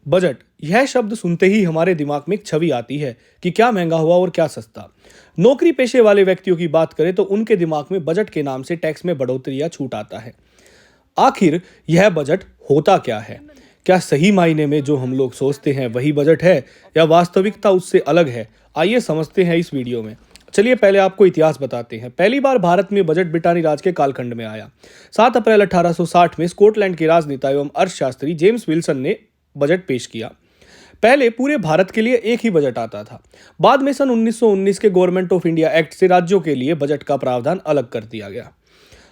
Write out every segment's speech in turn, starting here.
Budget, यह शब्द सुनते ही हमारे दिमाग में एक छवि आती है कि क्या महंगा हुआ और क्या सस्ता। नौकरी पेशे वाले व्यक्तियों की बात करें तो उनके दिमाग में बजट के नाम से टैक्स में बढ़ोतरी या छूट आता है। आखिर यह बजट होता क्या है? क्या सही मायने में जो हम लोग सोचते हैं वही बजट है या वास्तविकता उससे अलग है? आइए समझते हैं इस वीडियो में। चलिए पहले आपको इतिहास बताते हैं। पहली बार भारत में बजट ब्रिटानी राज के कालखंड में आया। 7 अप्रैल 1860 में स्कॉटलैंड के राजनेता एवं अर्थशास्त्री जेम्स विल्सन ने बजट पेश किया। पहले पूरे भारत के लिए एक ही बजट आता था। बाद में सन 1919 के गवर्नमेंट ऑफ इंडिया एक्ट से राज्यों के लिए बजट का प्रावधान अलग कर दिया गया।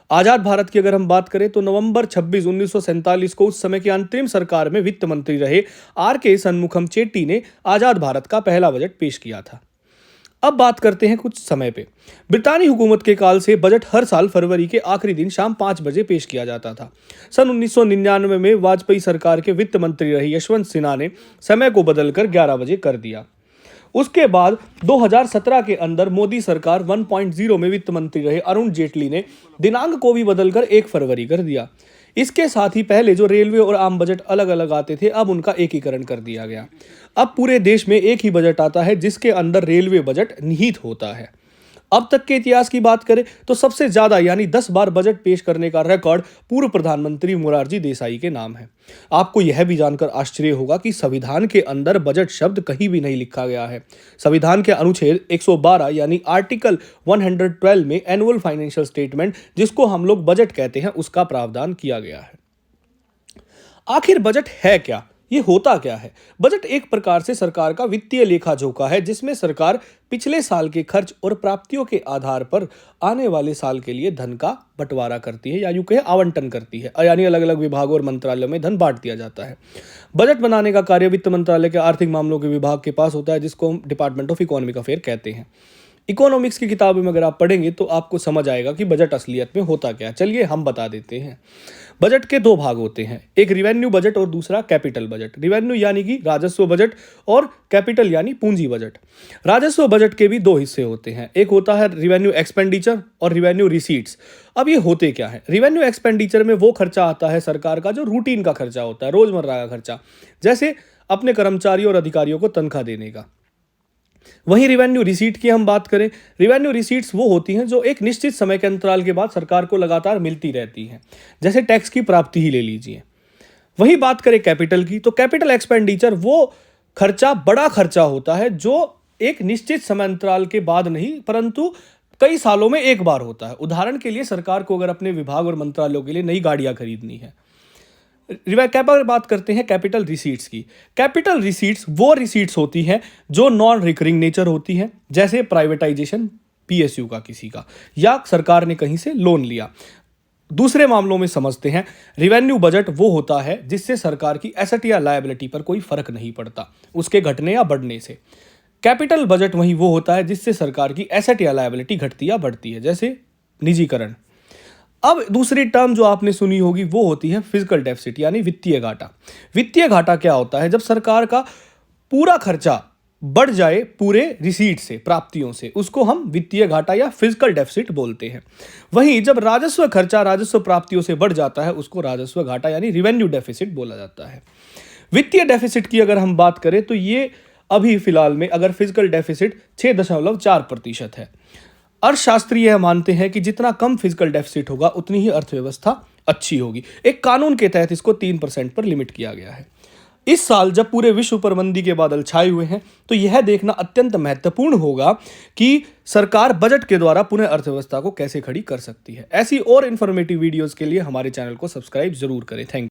आजाद भारत की अगर हम बात करें तो नवंबर 26 1947 को उस समय की अंतरिम सरकार में वित्त मंत्री रहे आर के शनमुखम चेट्टी ने आजाद भारत का पहला बजट पेश किया था। अब बात करते हैं कुछ समय पे। ब्रितानी हुकूमत के काल से बजट हर साल फरवरी के आखिरी दिन शाम 5 बजे पेश किया जाता था। सन 1999 में वाजपेयी सरकार के वित्त मंत्री रहे यशवंत सिन्हा ने समय को बदलकर 11 बजे कर दिया। उसके बाद 2017 के अंदर मोदी सरकार 1.0 में वित्त मंत्री रहे अरुण जेटली ने दिनांक को भी बदलकर 1 फरवरी कर दिया। इसके साथ ही पहले जो रेलवे और आम बजट अलग अलग आते थे, अब उनका एकीकरण कर दिया गया। अब पूरे देश में एक ही बजट आता है जिसके अंदर रेलवे बजट निहित होता है। अब तक के इतिहास की बात करें तो सबसे ज्यादा यानी 10 बार बजट पेश करने का रिकॉर्ड पूर्व प्रधानमंत्री मोरारजी देसाई के नाम है। आपको यह भी जानकर आश्चर्य होगा कि संविधान के अंदर बजट शब्द कहीं भी नहीं लिखा गया है। संविधान के अनुच्छेद 112 यानी आर्टिकल 112 में एनुअल फाइनेंशियल स्टेटमेंट, जिसको हम लोग बजट कहते हैं, उसका प्रावधान किया गया है। आखिर बजट है क्या? ये होता क्या है? बजट एक प्रकार से सरकार का वित्तीय लेखा जोखा है जिसमें सरकार पिछले साल के खर्च और प्राप्तियों के आधार पर आने वाले साल के लिए धन का बंटवारा करती है या यूं कहे आवंटन करती है, यानी अलग अलग विभागों और मंत्रालयों में धन बांट दिया जाता है। बजट बनाने का कार्य वित्त मंत्रालय के आर्थिक मामलों के विभाग के पास होता है, जिसको हम डिपार्टमेंट ऑफ इकोनॉमिक अफेयर कहते हैं। इकोनॉमिक्स की किताबों में अगर आप पढ़ेंगे तो आपको समझ आएगा कि बजट असलियत में होता क्या है। चलिए हम बता देते हैं। बजट के 2 भाग होते हैं, एक रिवेन्यू बजट और दूसरा कैपिटल बजट। रिवेन्यू यानी कि राजस्व बजट और कैपिटल यानी पूंजी बजट। राजस्व बजट के भी 2 हिस्से होते हैं, एक होता है रिवेन्यू एक्सपेंडिचर और रिवेन्यू रिसीट्स। अब ये होते क्या है? रिवेन्यू एक्सपेंडिचर में वो खर्चा आता है सरकार का जो रूटीन का खर्चा होता है, रोजमर्रा का खर्चा, जैसे अपने कर्मचारियों और अधिकारियों को तनख्वाह देने का। वहीं रिवेन्यू रिसीट की हम बात करें, रिवेन्यू रिसीट्स वो होती हैं जो एक निश्चित समय के अंतराल के बाद सरकार को लगातार मिलती रहती हैं, जैसे टैक्स की प्राप्ति ही ले लीजिए। वहीं बात करें कैपिटल की, तो कैपिटल एक्सपेंडिचर वो खर्चा, बड़ा खर्चा होता है जो एक निश्चित समय अंतराल के बाद नहीं परंतु कई सालों में एक बार होता है। उदाहरण के लिए सरकार को अगर अपने विभाग और मंत्रालयों के लिए नई गाड़ियां खरीदनी है। बात करते हैं कैपिटल रिसीट्स की। कैपिटल रिसीट्स वो रिसीट्स होती हैं जो नॉन रिकरिंग नेचर होती हैं, जैसे प्राइवेटाइजेशन पीएसयू का किसी का, या सरकार ने कहीं से लोन लिया। दूसरे मामलों में समझते हैं, रिवेन्यू बजट वो होता है जिससे सरकार की एसेट या लायबिलिटी पर कोई फर्क नहीं पड़ता उसके घटने या बढ़ने से। कैपिटल बजट वही वो होता है जिससे सरकार की एसेट या लायबिलिटी घटती या बढ़ती है, जैसे निजीकरण। अब दूसरी टर्म जो आपने सुनी होगी वो होती है फिजिकल डेफिसिट यानी वित्तीय घाटा। वित्तीय घाटा क्या होता है? जब सरकार का पूरा खर्चा बढ़ जाए पूरे रिसीट से, प्राप्तियों से, उसको हम वित्तीय घाटा या फिजिकल डेफिसिट बोलते हैं। वहीं जब राजस्व खर्चा राजस्व प्राप्तियों से बढ़ जाता है उसको राजस्व घाटा यानी रिवेन्यू डेफिसिट बोला जाता है। वित्तीय डेफिसिट की अगर हम बात करें तो ये अभी फिलहाल में अगर फिजिकल डेफिसिट 6.4% है। अर्थशास्त्री यह मानते हैं कि जितना कम फिजिकल डेफिसिट होगा उतनी ही अर्थव्यवस्था अच्छी होगी। एक कानून के तहत इसको 3% पर लिमिट किया गया है। इस साल जब पूरे विश्व पर मंदी के बादल छाए हुए हैं तो यह देखना अत्यंत महत्वपूर्ण होगा कि सरकार बजट के द्वारा पुनः अर्थव्यवस्था को कैसे खड़ी कर सकती है। ऐसी और इंफॉर्मेटिव वीडियोस के लिए हमारे चैनल को सब्सक्राइब जरूर करें। Thank you.